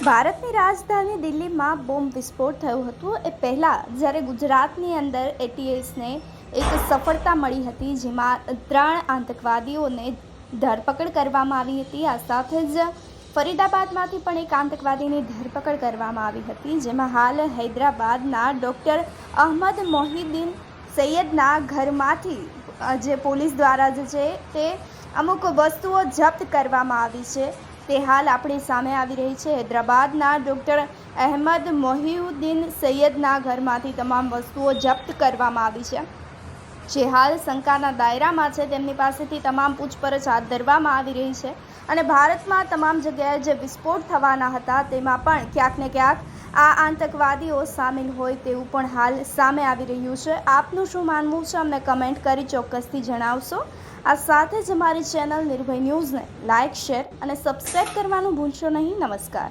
ભારતની રાજધાની દિલ્હીમાં બોમ્બ વિસ્ફોટ થયો હતો એ પહેલાં જ્યારે ગુજરાતની અંદર એટીએસને એક સફળતા મળી હતી, જેમાં 3 આતંકવાદીઓને ધરપકડ કરવામાં આવી હતી। આ સાથે જ ફરીદાબાદમાંથી પણ એક આતંકવાદીની ધરપકડ કરવામાં આવી હતી, જેમાં હાલ હૈદરાબાદના ડૉક્ટર અહમદ મોહિદ્દીન સૈયદના ઘરમાંથી જે પોલીસ દ્વારા જે છે તે અમુક વસ્તુઓ જપ્ત કરવામાં આવી છે તે હાલ આપણી સામે આવી રહી છે। હૈદરાબાદના ડૉક્ટર અહેમદ મોહિઉદ્દીન સૈયદના ઘરમાંથી તમામ વસ્તુઓ જપ્ત કરવામાં આવી છે, જે હાલ શંકાના દાયરામાં છે। તેમની પાસેથી તમામ પૂછપરછ હાથ ધરવામાં આવી રહી છે અને ભારતમાં તમામ જગ્યાએ જે વિસ્ફોટ થવાના હતા તેમાં પણ ક્યાંક ને ક્યાંક આ આતંકવાદીઓ સામેલ હોય તેવું પણ હાલ સામે આવી રહ્યું છે। આપનું શું માનવું છે અમને કમેન્ટ કરી ચોક્કસથી જણાવશો। આ સાથે જ અમારી ચેનલ નિર્ભય ન્યૂઝને લાઇક, શેર અને સબસ્ક્રાઈબ કરવાનું ભૂલશો નહીં। નમસ્કાર।